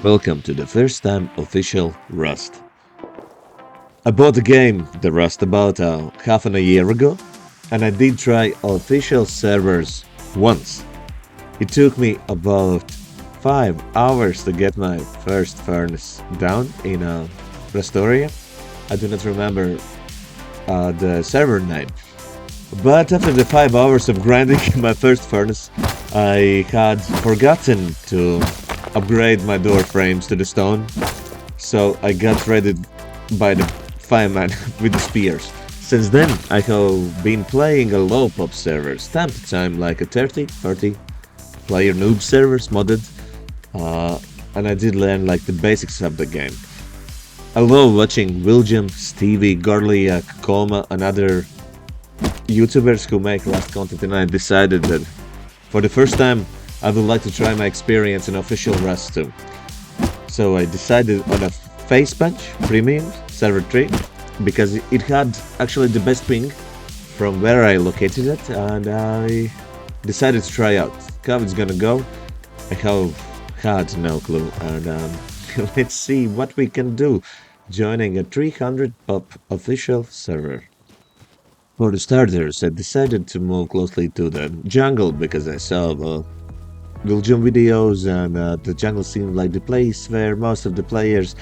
Welcome to the first time official Rust. I bought the game, the Rust, about half an a year ago, and I did try official servers once. It took me about 5 hours to get my first furnace down in Rastoria. I do not remember the server name. But after the 5 hours of grinding my first furnace, I had forgotten to upgrade my door frames to the stone, so I got raided by the fireman with the spears. Since then, I have been playing a low pop servers, time to time like a 30 player noob servers modded, uh, and I did learn like the basics of the game. I love watching William, Stevie, Gorliak, Koma, and other YouTubers who make Rust content, and I decided that for the first time I would like to try my experience in official Rust too. So I decided on a face punch premium server 3 because it had actually the best ping from where I located it, and I decided to try out how it's gonna go. I have had no clue, and let's see what we can do joining a 300 pop official server. For the starters, I decided to move closely to the jungle because I saw Belgium videos, and the jungle seemed like the place where most of the players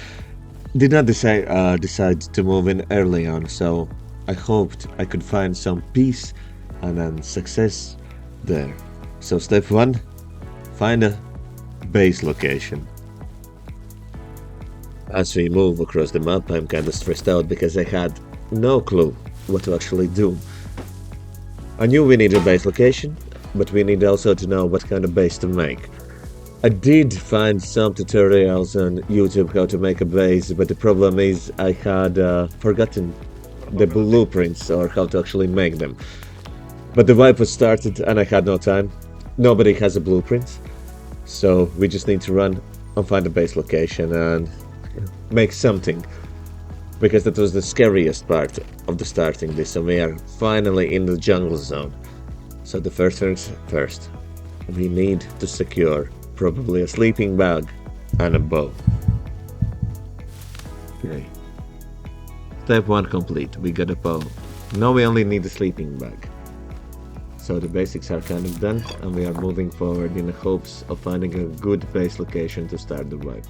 did not decide to move in early on, so I hoped I could find some peace and then success there. So step 1, find a base location. As we move across the map, I'm kinda stressed out because I had no clue what to actually do. I knew we need a base location, but we need also to know what kind of base to make. I did find some tutorials on YouTube how to make a base, but the problem is I had forgotten the blueprints or how to actually make them. But the wipe was started and I had no time. Nobody has a blueprint, so we just need to run and find a base location and make something. Because that was the scariest part of the starting this, and we are finally in the jungle zone. So the first things first, we need to secure probably a sleeping bag and a bow. Okay. Step 1 complete, we got a bow. Now we only need a sleeping bag. So the basics are kind of done, and we are moving forward in the hopes of finding a good base location to start the wipe.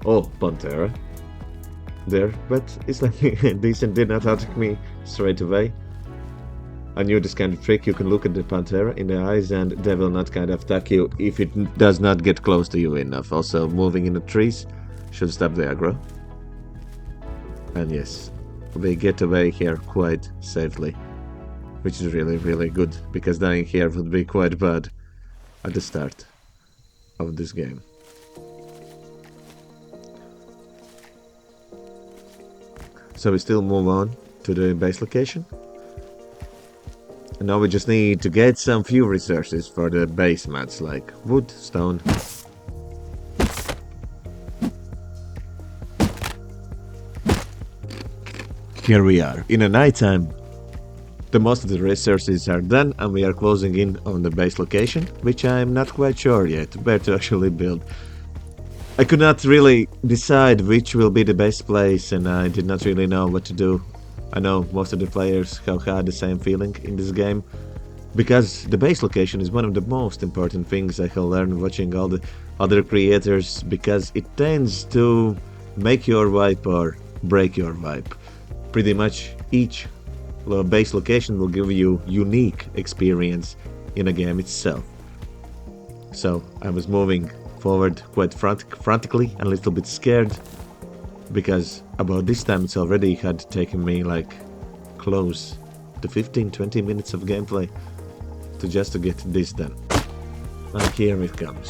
Oh, Pantera. There, but it's like decent, did not attack me straight away. I knew this kind of trick, you can look at the Pantera in the eyes and they will not kind of attack you if it does not get close to you enough. Also, moving in the trees should stop the aggro. And yes, we get away here quite safely, which is really good, because dying here would be quite bad at the start of this game. So we still move on to the base location. And now we just need to get some few resources for the base mats, like wood, stone. Here we are, in the nighttime. The most of the resources are done and we are closing in on the base location, which I'm not quite sure yet where to actually build. I could not really decide which will be the best place, and I did not really know what to do. I know most of the players have had the same feeling in this game, because the base location is one of the most important things I have learned watching all the other creators, because it tends to make your wipe or break your wipe. Pretty much each base location will give you unique experience in a game itself. So I was moving forward quite frantically and a little bit scared, because about this time it's already had taken me like close to 15-20 minutes of gameplay to get this done. And here it comes.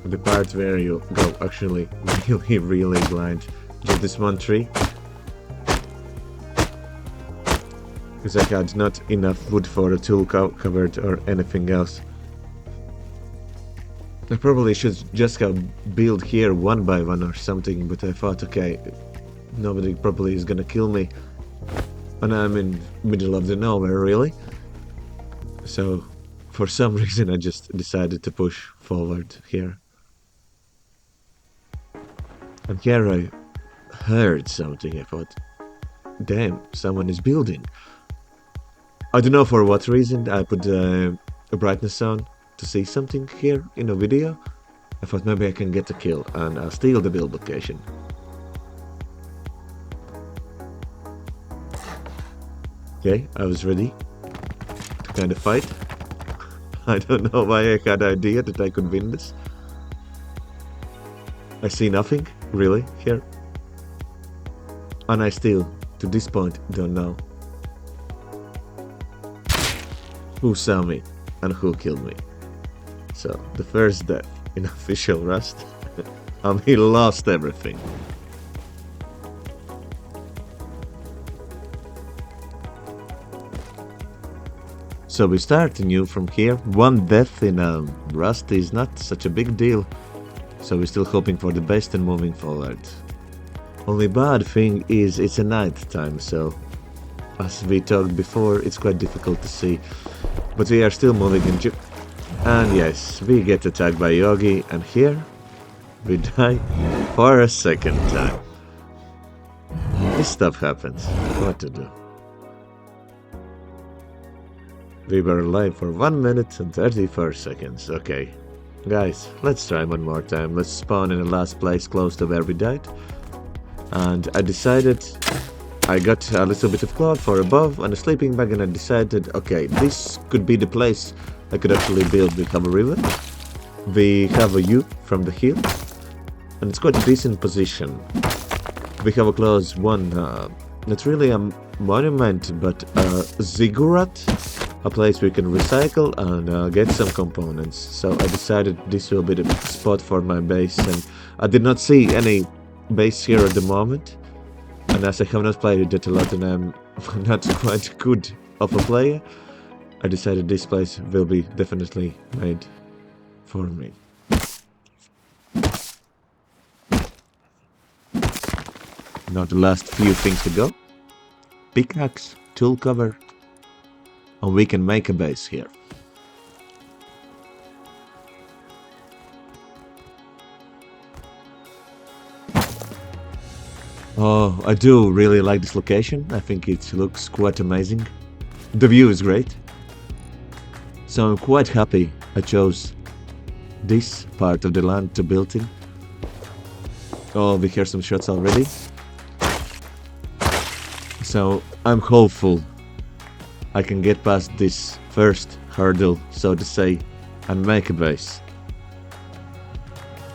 The part where you go actually really blind. Just this one tree. Because I had not enough wood for a tool cupboard or anything else. I probably should just have built here one by one or something, but I thought, okay, nobody probably is gonna kill me. And I'm in middle of the nowhere, really. So, for some reason I just decided to push forward here. And here I heard something. I thought, damn, someone is building. I don't know for what reason I put a brightness on to see something here in a video. I thought maybe I can get a kill and I'll steal the build location. Okay, I was ready to kind of fight. I don't know why I had the idea that I could win this. I see nothing, really, here. And I still, to this point, don't know who saw me and who killed me. So, the first death in official Rust, and he lost everything. So we start anew from here. One death in Rust is not such a big deal, so we're still hoping for the best and moving forward. Only bad thing is it's a night time, so as we talked before, it's quite difficult to see. But we are still moving in and yes, we get attacked by Yogi, and here we die for a second time. This stuff happens. What to do? We were alive for 1 minute and 34 seconds. Okay, guys, let's try one more time. Let's spawn in the last place close to where we died. And I decided, I got a little bit of cloth for above and a sleeping bag, and I decided, okay, this could be the place I could actually build. We have a river, we have a view from the hill, and it's quite a decent position. We have a close one, not really a monument, but a ziggurat, a place we can recycle and get some components. So I decided this will be the spot for my base, and I did not see any base here at the moment. And as I have not played it a lot and I'm not quite good of a player, I decided this place will be definitely made for me. Now the last few things to go. Pickaxe, tool cover, and we can make a base here. Oh, I do really like this location. I think it looks quite amazing. The view is great. So I'm quite happy I chose this part of the land to build in. Oh, we hear some shots already. So I'm hopeful I can get past this first hurdle, so to say, and make a base.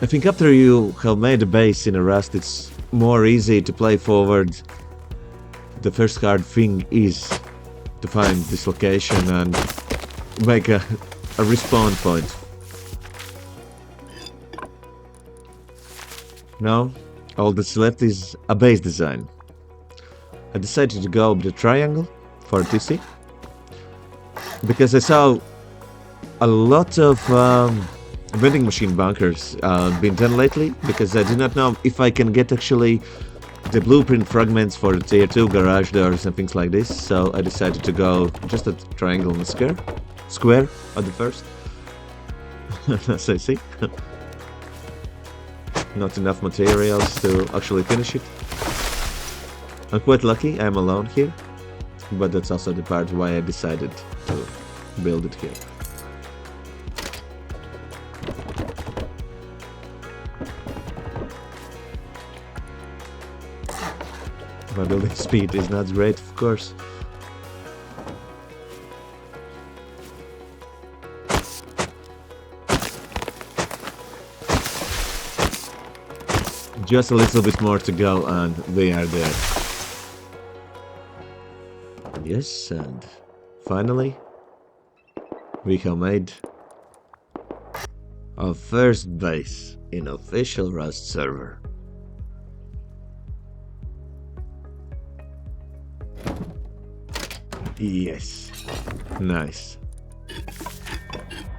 I think after you have made a base in a Rust, it's more easy to play forward. The first hard thing is to find this location and make a respawn point. Now, all that's left is a base design. I decided to go with the triangle for TC, because I saw a lot of vending machine bunkers being done lately, because I do not know if I can get actually the blueprint fragments for the tier 2 garage doors and things like this, so I decided to go just a triangle and square at the first. As I see. Not enough materials to actually finish it. I'm quite lucky I'm alone here, but that's also the part why I decided to build it here. My building speed is not great, of course. Just a little bit more to go and we are there. Yes, and finally we have made our first base in official Rust server. Yes, nice.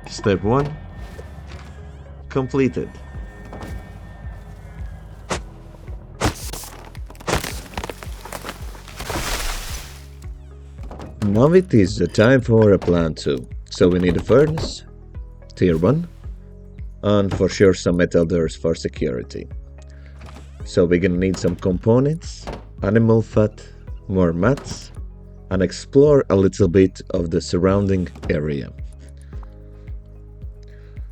Step 1 completed. Now it is the time for a plan 2. So we need a furnace, tier 1, and for sure some metal doors for security. So we're gonna need some components, animal fat, more mats, and explore a little bit of the surrounding area.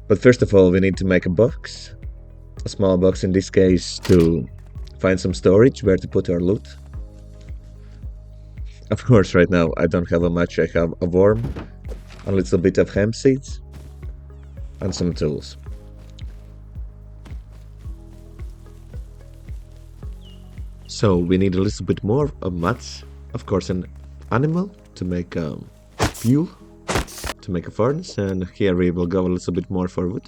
But first of all, we need to make a box, a small box in this case, to find some storage where to put our loot. Of course, right now I don't have a match. I have a worm, a little bit of hemp seeds, and some tools. So we need a little bit more of mats, of course an animal to make fuel, to make a furnace, and here we will go a little bit more for wood.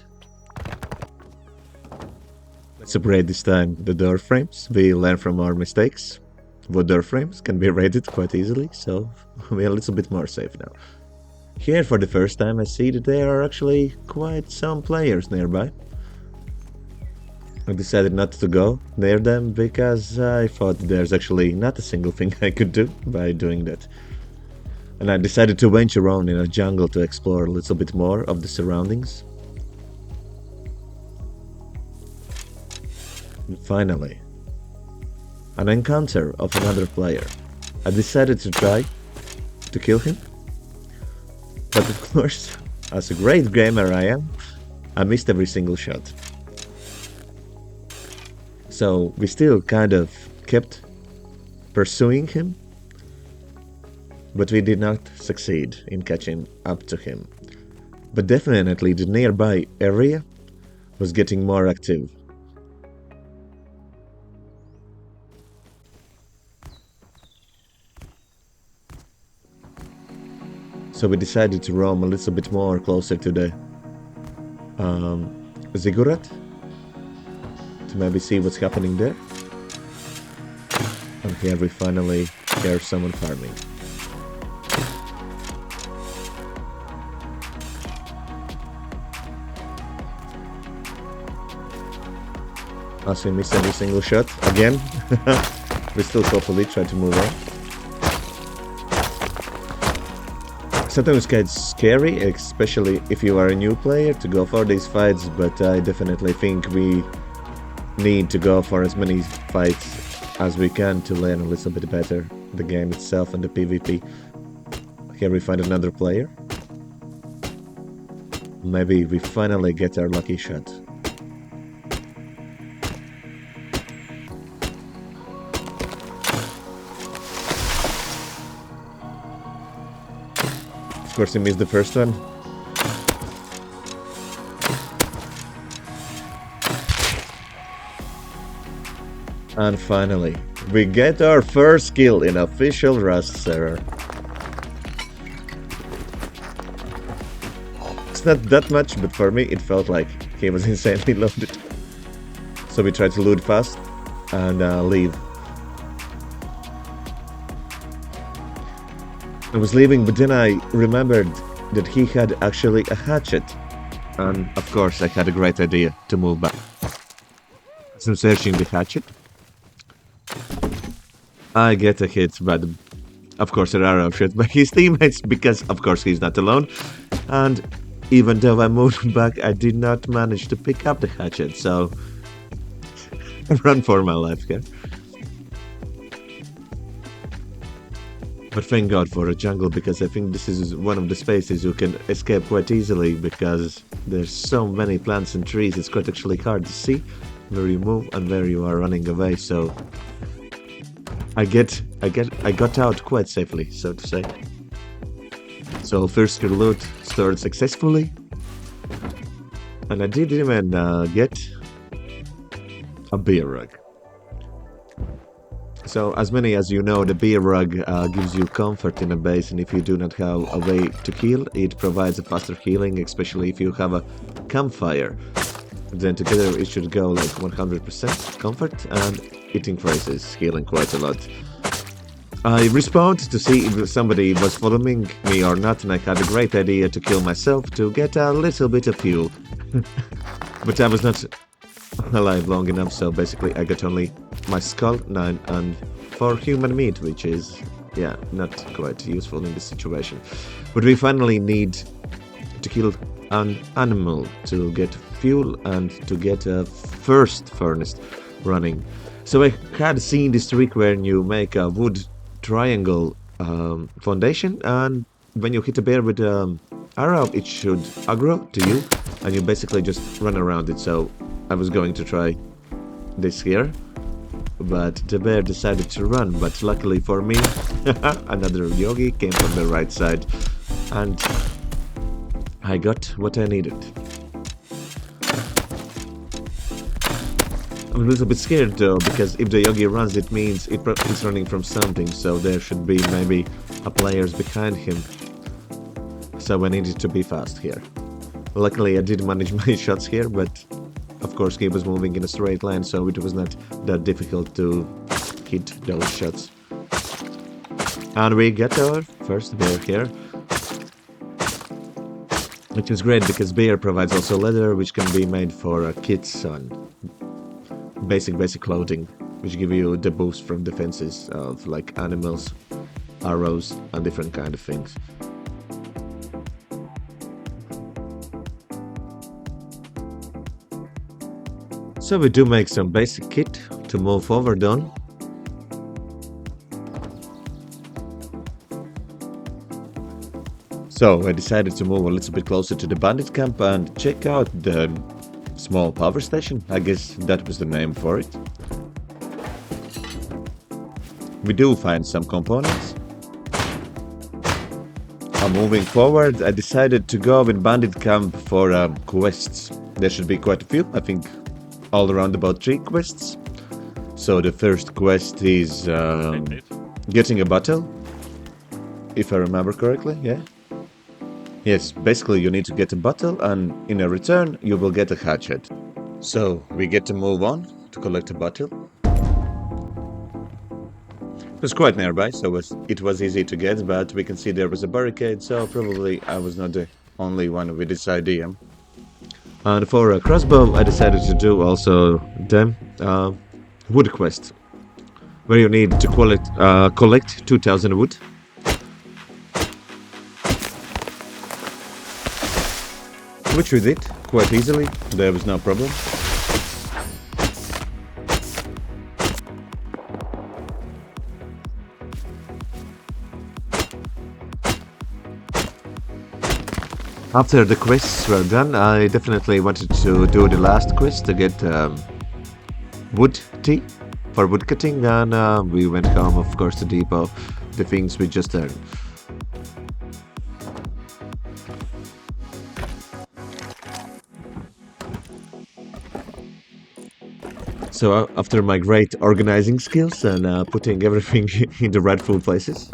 Let's upgrade this time the door frames. We learn from our mistakes. Wood door frames can be raided quite easily, so we're a little bit more safe now. Here for the first time I see that there are actually quite some players nearby. I decided not to go near them because I thought there's actually not a single thing I could do by doing that. And I decided to venture around in a jungle to explore a little bit more of the surroundings. And finally, an encounter of another player. I decided to try to kill him. But of course, as a great gamer I am, I missed every single shot. So we still kind of kept pursuing him, but we did not succeed in catching up to him. But definitely the nearby area was getting more active. So we decided to roam a little bit more closer to the ziggurat, to maybe see what's happening there. And here we finally hear someone farming. As we missed every single shot again, we still hopefully try to move on. Sometimes it gets scary, especially if you are a new player, to go for these fights, but I definitely think we need to go for as many fights as we can to learn a little bit better the game itself and the PvP. Here we find another player. Maybe we finally get our lucky shot. Of course, we missed the first one. And finally, we get our first kill in official Rust server. It's not that much, but for me it felt like he was insanely loaded. So we tried to loot fast and leave. I was leaving, but then I remembered that he had actually a hatchet. And of course I had a great idea to move back. As I'm searching the hatchet, I get a hit by the, of course, an arrow shot by his teammates, because of course he's not alone. And even though I moved back, I did not manage to pick up the hatchet, so I run for my life here. But thank God for a jungle, because I think this is one of the spaces you can escape quite easily, because there's so many plants and trees. It's quite actually hard to see where you move and where you are running away. So I got out quite safely, so to say. So first loot stored successfully, and I did even get a beer rug. So as many as you know, the beer rug gives you comfort in a base, and if you do not have a way to heal, it provides a faster healing, especially if you have a campfire. Then together it should go like 100% comfort, and it increases healing quite a lot. I respawned to see if somebody was following me or not, and I had a great idea to kill myself to get a little bit of fuel. But I was not alive long enough, so basically I got only my skull, 9, and 4 human meat, which is, yeah, not quite useful in this situation. But we finally need to kill an animal to get fuel and to get a first furnace running. So I had seen this trick where you make a wood triangle foundation, and when you hit a bear with arrow, it should aggro to you, and you basically just run around it. So I was going to try this here, but the bear decided to run. But luckily for me, another yogi came from the right side, and I got what I needed. I'm a little bit scared though, because if the yogi runs, it means it's running from something, so there should be maybe a players behind him. So I needed to be fast here. Luckily I did manage my shots here, but of course he was moving in a straight line, so it was not that difficult to hit those shots. And we get our first bear here, which is great because bear provides also leather, which can be made for kits and basic clothing, which give you the boost from defenses of like animals, arrows, and different kind of things. So we do make some basic kit to move forward on. So I decided to move a little bit closer to the bandit camp and check out the small power station. I guess that was the name for it. We do find some components. Moving forward, I decided to go in bandit camp for quests. There should be quite a few, I think all around about 3 quests. So the first quest is getting a bottle, if I remember correctly, yeah? Yes, basically you need to get a bottle, and in a return you will get a hatchet. So we get to move on to collect a bottle. It was quite nearby, so it was easy to get, but we can see there was a barricade, so probably I was not the only one with this idea. And for a crossbow, I decided to do also the wood quest, where you need to collect 2000 wood. Which we did quite easily, there was no problem. After the quests were done, I definitely wanted to do the last quest to get wood tea for wood cutting, and we went home, of course, to depot the things we just earned. So after my great organizing skills and putting everything in the rightful places,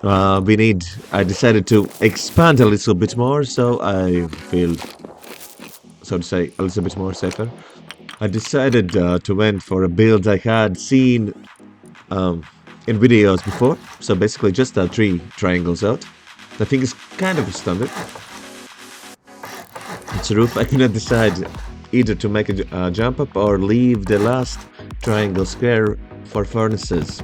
I decided to expand a little bit more, so I feel, so to say, a little bit more safer. I decided to went for a build I had seen in videos before, so basically just 3 triangles out. I think it's kind of standard. It's a roof. I cannot decide either to make a jump up or leave the last triangle square for furnaces.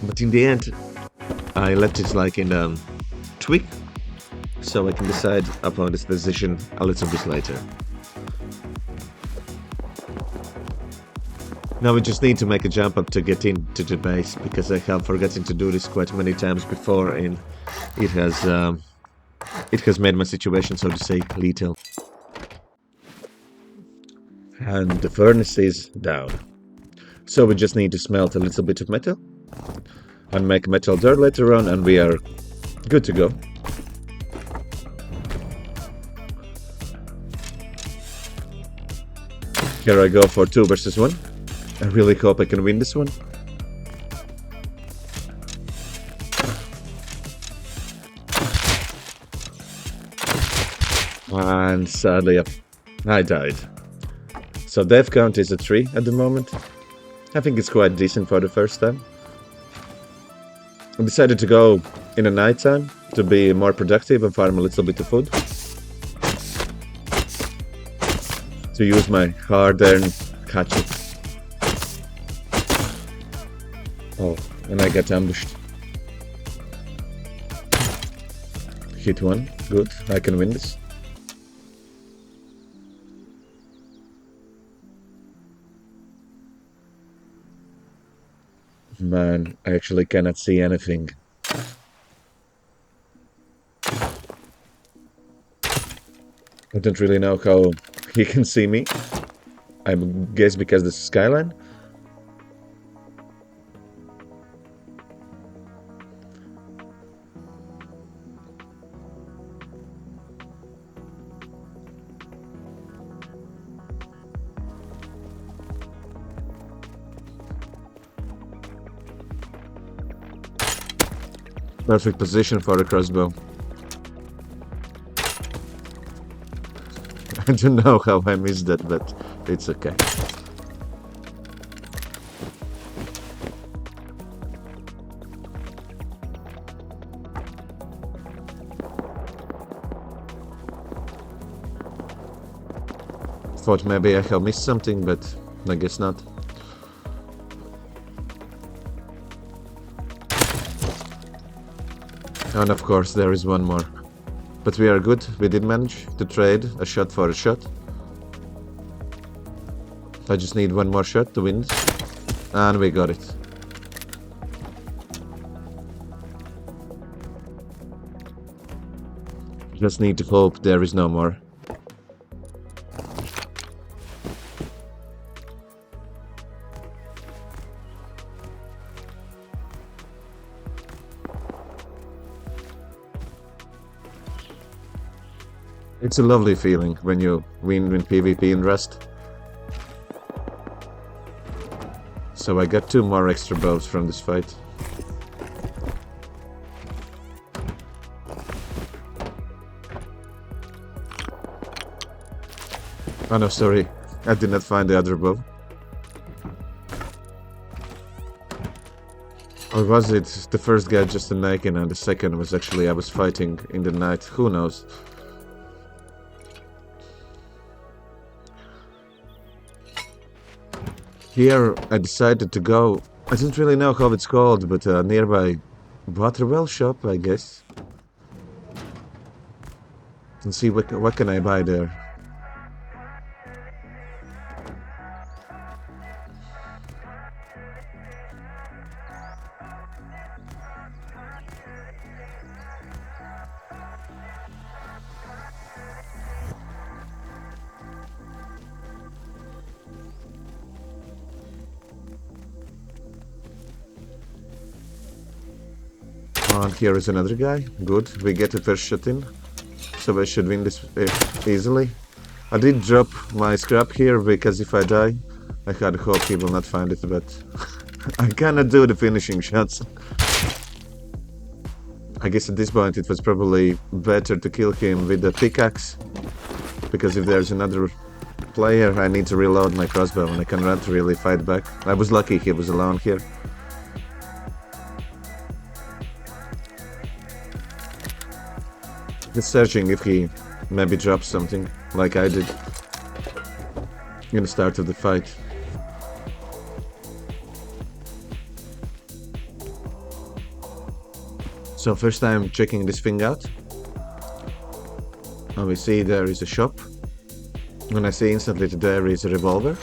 But in the end, I left it like in a tweak, so I can decide upon this decision a little bit later. Now we just need to make a jump up to get into the base, because I have forgotten to do this quite many times before, and it has made my situation, so to say, lethal. And the furnace is down. So we just need to smelt a little bit of metal and make metal door later on, and we are good to go. Here I go for 2 versus 1. I really hope I can win this one. And sadly, I died. So death count is a 3 at the moment. I think it's quite decent for the first time. I decided to go in the night time to be more productive and farm a little bit of food. To use my hard-earned hatchet. Oh, and I got ambushed. Hit one. Good. I can win this. Man, I actually cannot see anything. I don't really know how he can see me. I guess because this is skyline. Perfect position for a crossbow. I don't know how I missed that, but it's okay. Thought maybe I have missed something, but I guess not. And of course there is one more. But we are good, we did manage to trade a shot for a shot. I just need one more shot to win. And we got it. Just need to hope there is no more. It's a lovely feeling when you win in PvP in Rust. So I got 2 more extra bows from this fight. Oh no, sorry, I did not find the other bow. Or was it the first guy just a naked and the second was actually I was fighting in the night? Who knows? Here I decided to go, I don't really know how it's called, but a nearby water well shop, I guess. And see what can I buy there. And here is another guy. Good, we get a first shot in. So I should win this easily. I did drop my scrap here because if I die, I had hope he will not find it, but I cannot do the finishing shots. I guess at this point it was probably better to kill him with the pickaxe, because if there's another player I need to reload my crossbow and I cannot really fight back. I was lucky he was alone here. Just searching if he maybe dropped something, like I did in the start of the fight. So first time checking this thing out. And we see there is a shop. And I see instantly that there is a revolver.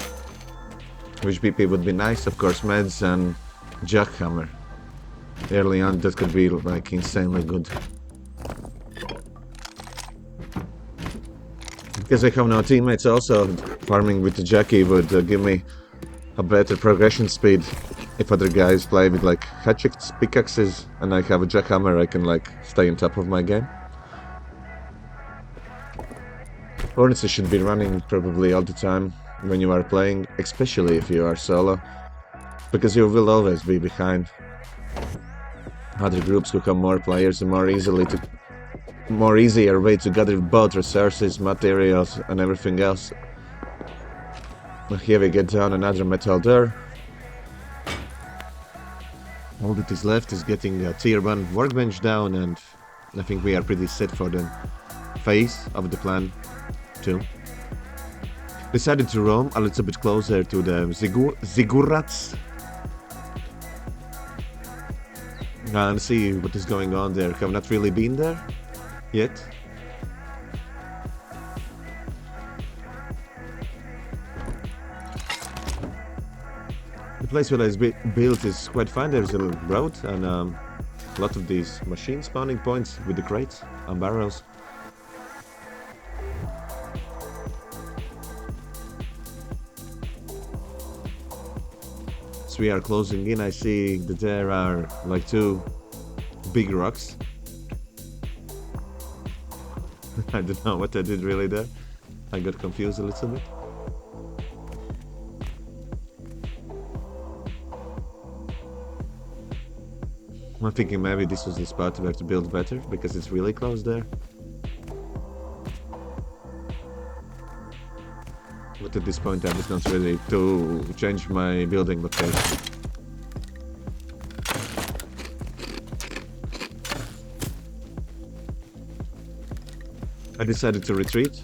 Which BP would be nice, of course, meds and jackhammer. Early on that could be like insanely good. Because I have no teammates also, farming with the Jackie would give me a better progression speed. If other guys play with like hatchets, pickaxes, and I have a jackhammer, I can like stay on top of my game. Hornets should be running probably all the time when you are playing, especially if you are solo, because you will always be behind other groups who have more players and more easier way to gather both resources, materials, and everything else. Here we get down another metal door. All that is left is getting a tier 1 workbench down, and I think we are pretty set for the phase of the plan too. Decided to roam a little bit closer to the Ziggurats and see what is going on there. Have not really been there. yet. The place where it's built is quite fine. There's a road and a lot of these machine spawning points with the crates and barrels. As we are closing in, I see that there are like two big rocks. I don't know what I did really there. I got confused a little bit. I'm thinking maybe this was the spot we have to build better because it's really close there. But at this point I was not ready to change my building location. I decided to retreat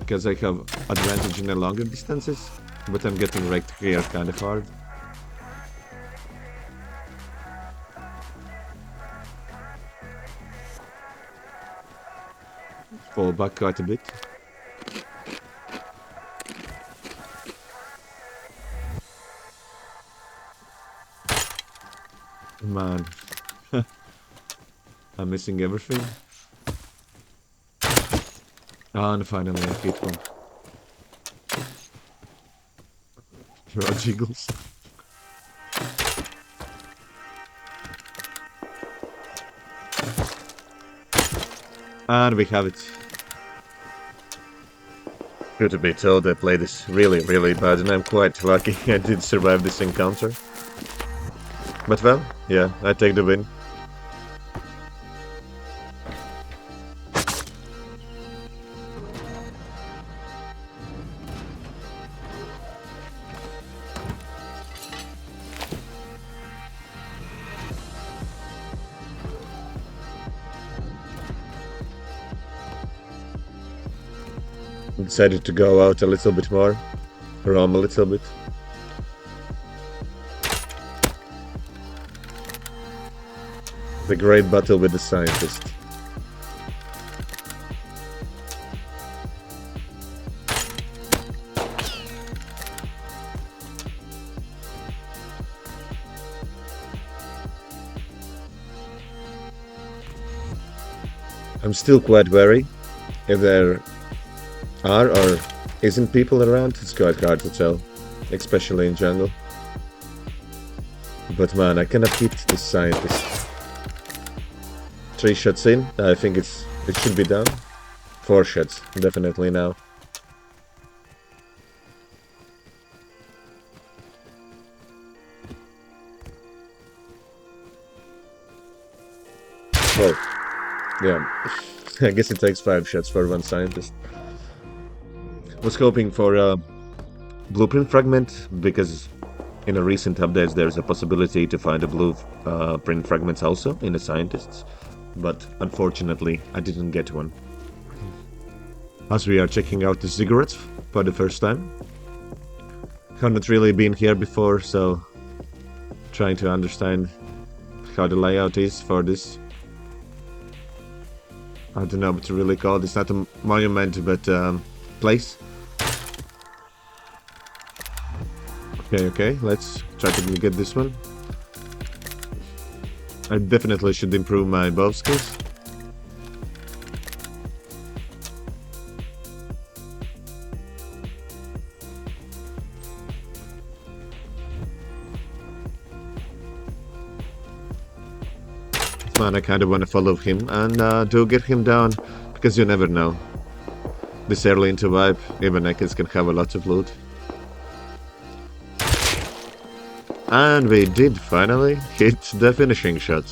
because I have advantage in the longer distances, but I'm getting wrecked here kind of hard. Fall back quite a bit. Man, I'm missing everything. And finally I hit one. Raw jiggles. And we have it. Truth be told, I played this really bad and I'm quite lucky I did survive this encounter. But well, yeah, I take the win. Decided to go out a little bit more, roam a little bit. The great battle with the scientist. I'm still quite wary. If there are or isn't people around, it's quite hard to tell, especially in jungle. But man, I cannot hit this scientist. 3 shots in, I think it should be done. 4 shots, definitely now. Well, yeah, I guess it takes 5 shots for one scientist. Was hoping for a blueprint fragment because in a recent updates there's a possibility to find a blueprint fragments also in the scientists, but unfortunately I didn't get one. As we are checking out the cigarettes for the first time, have not really been here before, so trying to understand how the layout is for this. I don't know what to really call it. It's not a monument, but place. Okay, let's try to get this one. I definitely should improve my bow skills. Man, I kinda wanna follow him and do get him down, because you never know. This early into vibe, even Ekans can have a lot of loot. And we did finally hit the finishing shot.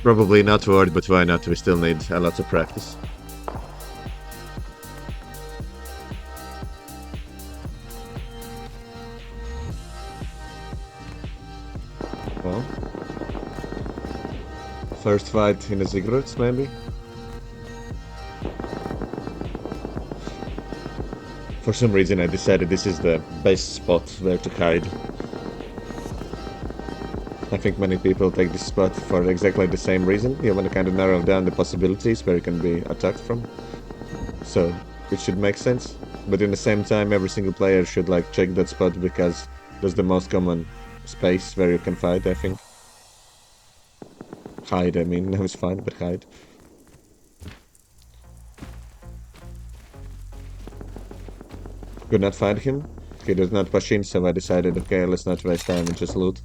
Probably not worth, but why not? We still need a lot of practice. Well, first fight in the cigarettes, maybe? For some reason I decided this is the best spot where to hide. I think many people take this spot for exactly the same reason. You want to kind of narrow down the possibilities where you can be attacked from. So it should make sense. But in the same time, every single player should like check that spot because that's the most common space where you can fight, I think. Hide, I mean, no, it's fine, but hide. Could not find him. He does not push in, so I decided, okay, let's not waste time and just loot.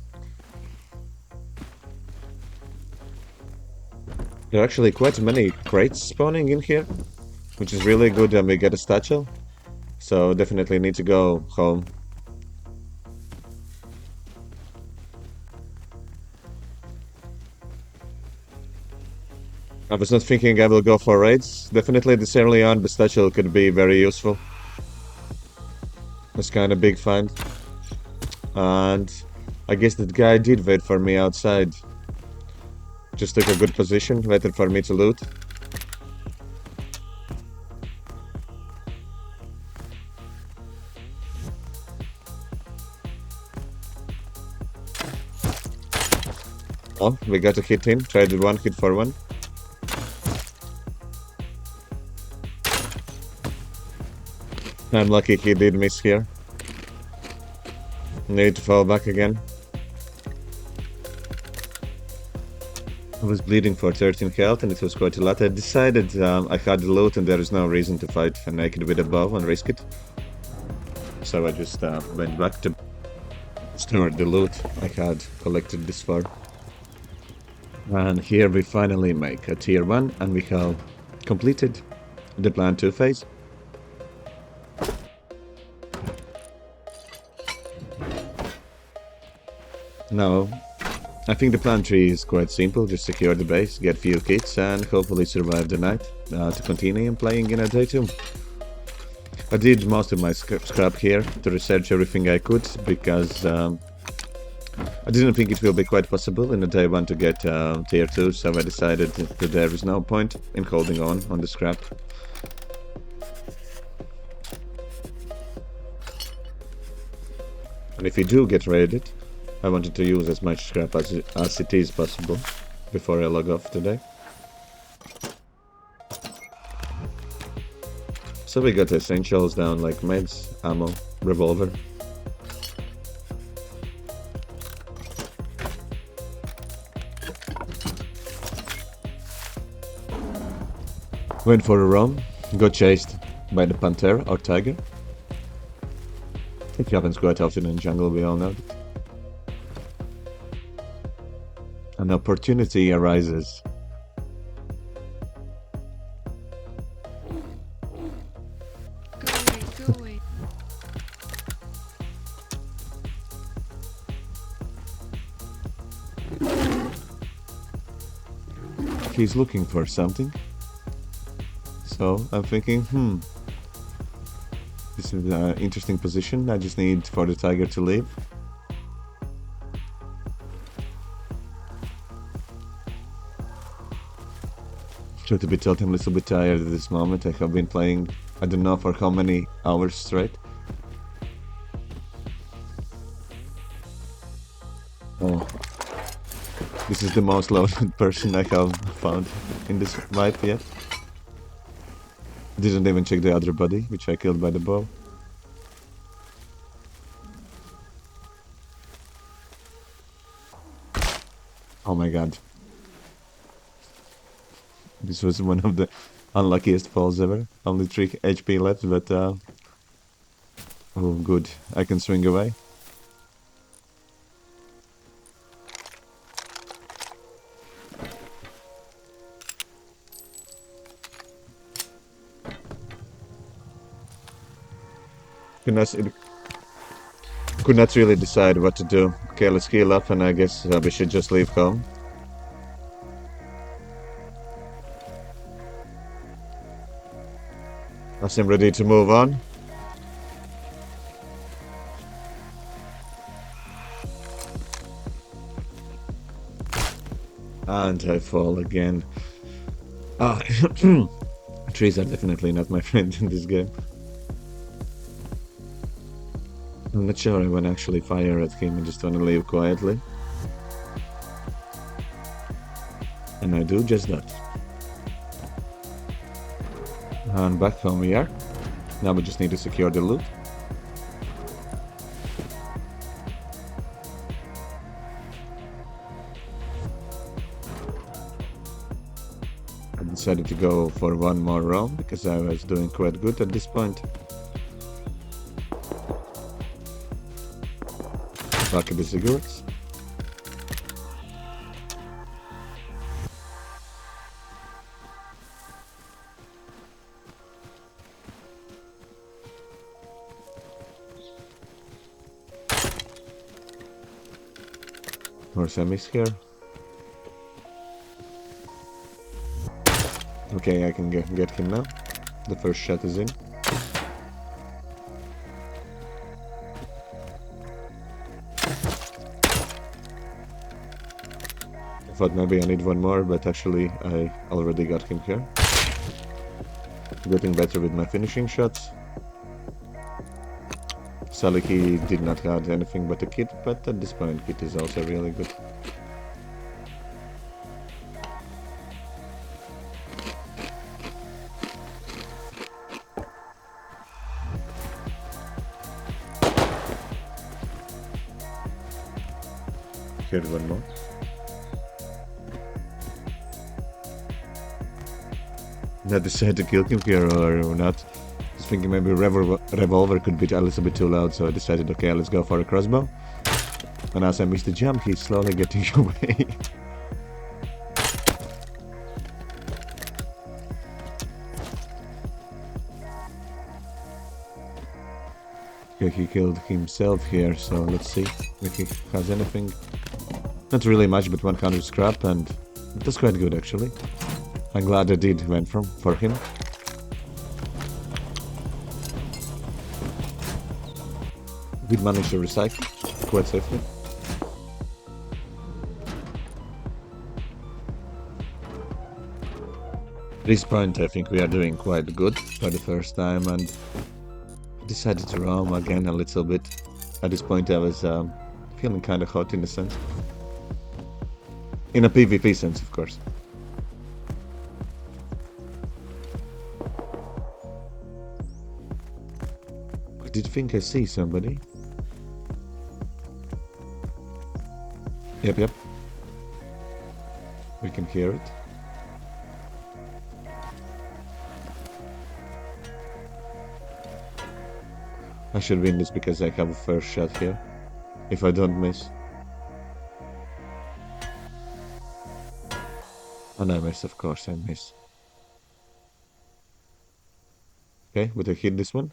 There are actually quite many crates spawning in here, which is really good and we get a statue. So definitely need to go home. I was not thinking I will go for raids. Definitely this early on, the statue could be very useful. It's kind of big find. And I guess that guy did wait for me outside. Just took a good position, waited for me to loot. Oh, we got a hit in. Traded one hit for one. I'm lucky he did miss here. Need to fall back again. I was bleeding for 13 health and it was quite a lot. I decided I had the loot and there is no reason to fight a naked with a bow and risk it. So I just went back to store the loot I had collected this far. And here we finally make a tier 1 and we have completed the plan 2 phase. Now, I think the plan 3 is quite simple, just secure the base, get few kits and hopefully survive the night to continue playing in a day 2. I did most of my scrap here to research everything I could because I didn't think it will be quite possible in a day 1 to get tier 2, so I decided that there is no point in holding on the scrap. And if you do get raided, I wanted to use as much scrap as it is possible before I log off today. So we got essentials down like meds, ammo, revolver. Went for a roam, got chased by the panther or tiger. It happens quite often in jungle, we all know that. An opportunity arises. Go away. He's looking for something. So I'm thinking, this is an interesting position. I just need for the tiger to leave. Try to be totally a little bit tired at this moment. I have been playing, I don't know for how many hours straight. Oh, this is the most loaded person I have found in this map yet. Didn't even check the other body, which I killed by the bow. Oh my god. This was one of the unluckiest falls ever. Only 3 HP left, but oh good, I can swing away. Could not really decide what to do. Okay, let's heal up and I guess we should just leave home. I seem ready to move on. And I fall again. Ah, trees are definitely not my friend in this game. I'm not sure I want to actually fire at him, I just want to leave quietly. And I do just that. And back home we are. Now we just need to secure the loot. I decided to go for one more round because I was doing quite good at this point. Back at the cigarettes. More semis here. Okay, I can get him now. The first shot is in. I thought maybe I need one more, but actually I already got him here. Getting better with my finishing shots. Sadly he did not have anything but a kit, but at this point kit is also really good. Here's one more. I decided to kill him here or not. I was thinking maybe revolver could be a little bit too loud, so I decided, okay, let's go for a crossbow. And as I missed the jump, he's slowly getting away. Okay, he killed himself here, so let's see if he has anything. Not really much, but 100 scrap, and that's quite good actually. I'm glad I did went for him. We managed to recycle quite safely. At this point I think we are doing quite good for the first time, and I decided to roam again a little bit. At this point I was feeling kind of hot in a sense. In a PvP sense, of course. I did think I see somebody. Yep. We can hear it. I should win this because I have a first shot here. If I don't miss. And I miss, of course I miss. Okay, would I hit this one?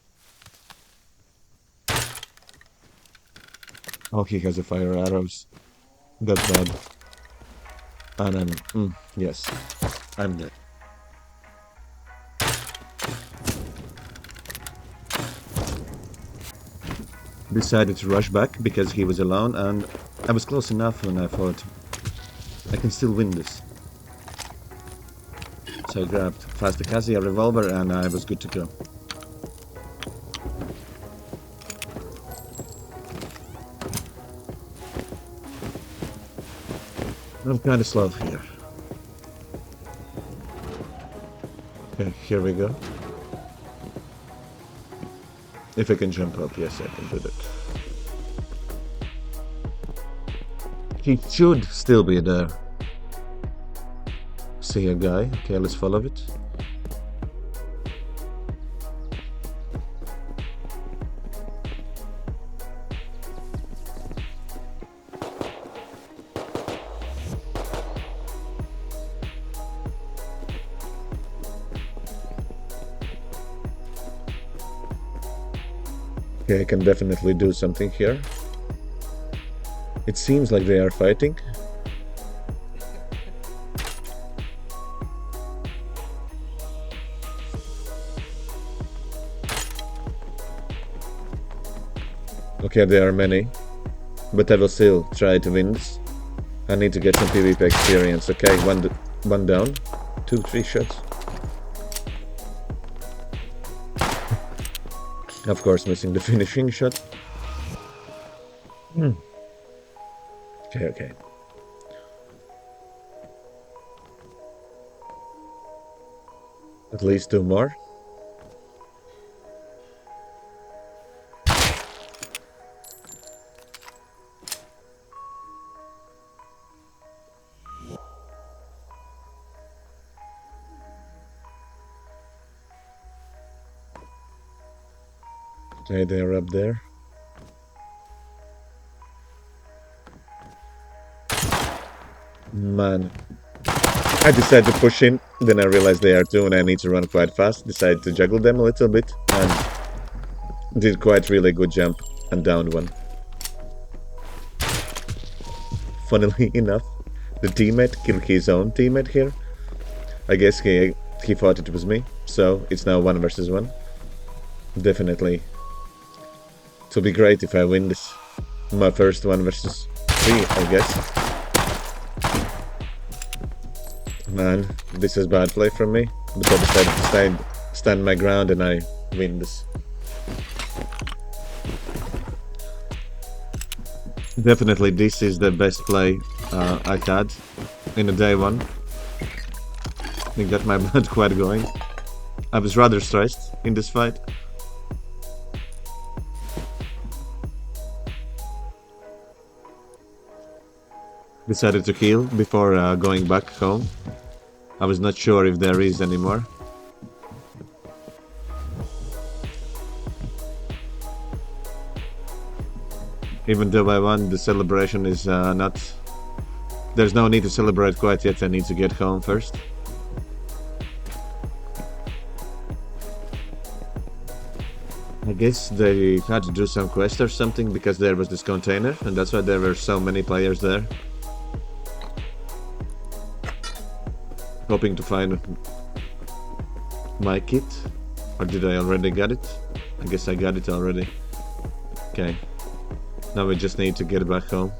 Oh, he has a fire arrows. That's bad. And I'm... yes. I'm dead. Decided to rush back because he was alone, and I was close enough and I thought I can still win this. So I grabbed fast a revolver, and I was good to go. I'm kind of slow here. Okay, here we go. If I can jump up, yes, I can do that. He should still be there. See a guy. Okay, let's follow it. Okay, I can definitely do something here. It seems like they are fighting. Okay, there are many, but I will still try to win this. I need to get some PvP experience. Okay, one down, 2-3 shots. Of course, missing the finishing shot. Okay. At least 2 more. Okay, they're up there. Man, I decided to push in, then I realized they are two and I need to run quite fast. Decided to juggle them a little bit and did quite really good jump and downed one. Funnily enough, the teammate killed his own teammate here. I guess he thought it was me, so it's now 1 versus 1. Definitely. It will be great if I win this. My first 1 versus 3, I guess. Man, this is bad play from me, but I decided to stand my ground and I win this. Definitely this is the best play I had in a day 1. It got my blood quite going. I was rather stressed in this fight. Decided to heal before going back home. I was not sure if there is anymore. Even though I won, the celebration is not... There's no need to celebrate quite yet, I need to get home first. I guess they had to do some quest or something because there was this container and that's why there were so many players there. Hoping to find my kit. Or did I already get it? I guess I got it already. Okay. Now we just need to get back home.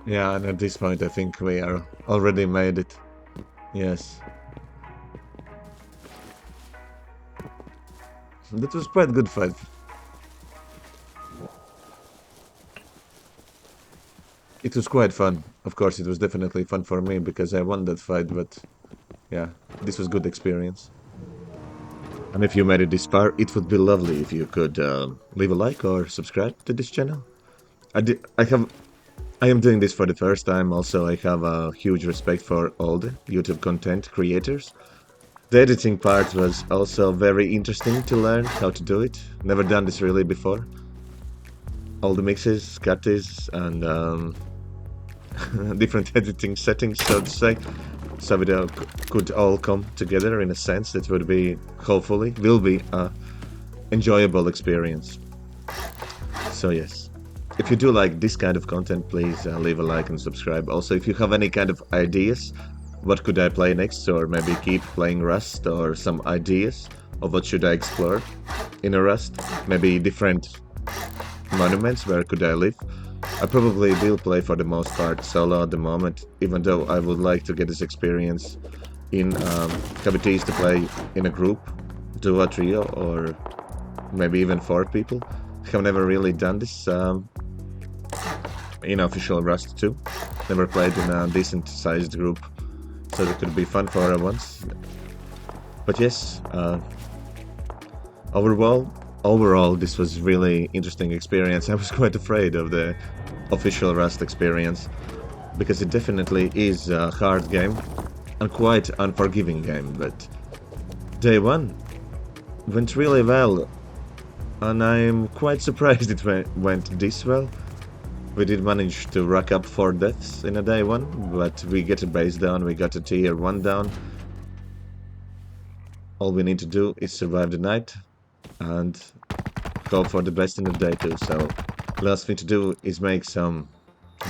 Yeah, and at this point I think we are already made it. Yes. That was quite a good fight. It was quite fun. Of course, it was definitely fun for me because I won that fight, but yeah, this was good experience. And if you made it this far, it would be lovely if you could leave a like or subscribe to this channel. I am doing this for the first time, also I have a huge respect for all the YouTube content creators. The editing part was also very interesting to learn how to do it. Never done this really before. All the mixes, cuts, and different editing settings, so to say. So it could all come together in a sense that would be, hopefully, will be a enjoyable experience. So yes. If you do like this kind of content, please leave a like and subscribe. Also, if you have any kind of ideas, what could I play next, or maybe keep playing Rust, or some ideas of what should I explore in a Rust, maybe different monuments, where could I live. I probably will play for the most part solo at the moment, even though I would like to get this experience in cavities to play in a group, duo, trio, or maybe even 4 people. I have never really done this in official Rust 2. Never played in a decent sized group, so it could be fun for once. But yes, overall this was really interesting experience. I was quite afraid of the official Rust experience because it definitely is a hard game and quite unforgiving game, but day 1 went really well and I'm quite surprised it went this well. We did manage to rack up 4 deaths in a day 1, but we get a base down, we got a tier 1 down. All we need to do is survive the night and go for the best in the day 2. So last thing to do is make some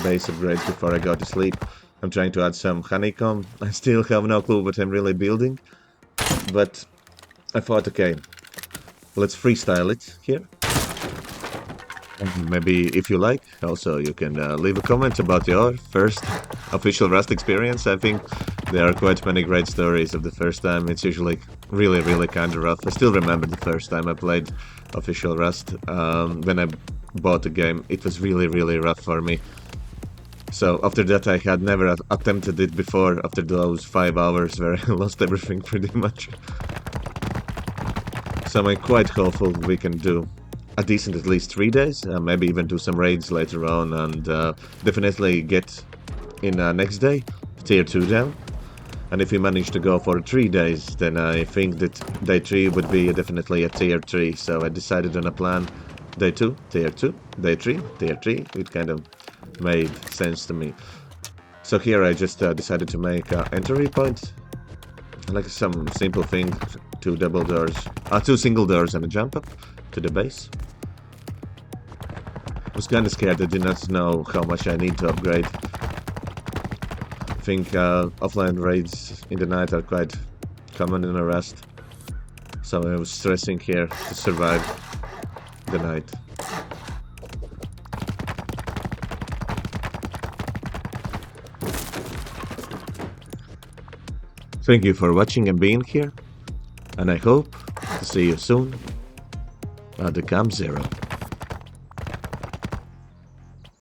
base upgrades before I go to sleep. I'm trying to add some honeycomb. I still have no clue what I'm really building, but I thought, okay, let's freestyle it here. And maybe if you like, also you can leave a comment about your first official Rust experience. I think There are quite many great stories of the first time. It's usually really kind of rough. I still remember the first time I played official Rust. When I bought the game, it was really rough for me. So after that, I had never attempted it before, after those 5 hours where I lost everything pretty much. So I'm quite hopeful we can do a decent at least 3 days, maybe even do some raids later on, and definitely get in next day, tier 2 down. And if we manage to go for 3 days, then I think that day 3 would be definitely a tier 3, so I decided on a plan. Day 2, tier 2, day 3, tier 3, it kind of made sense to me. So here I just decided to make an entry point, like some simple thing, 2 double doors, 2 single doors and a jump up to the base. I was kinda scared, I did not know how much I need to upgrade. I think offline raids in the night are quite common in a Rust, so I was stressing here to survive the night. Thank you for watching and being here, and I hope to see you soon at the CampZero.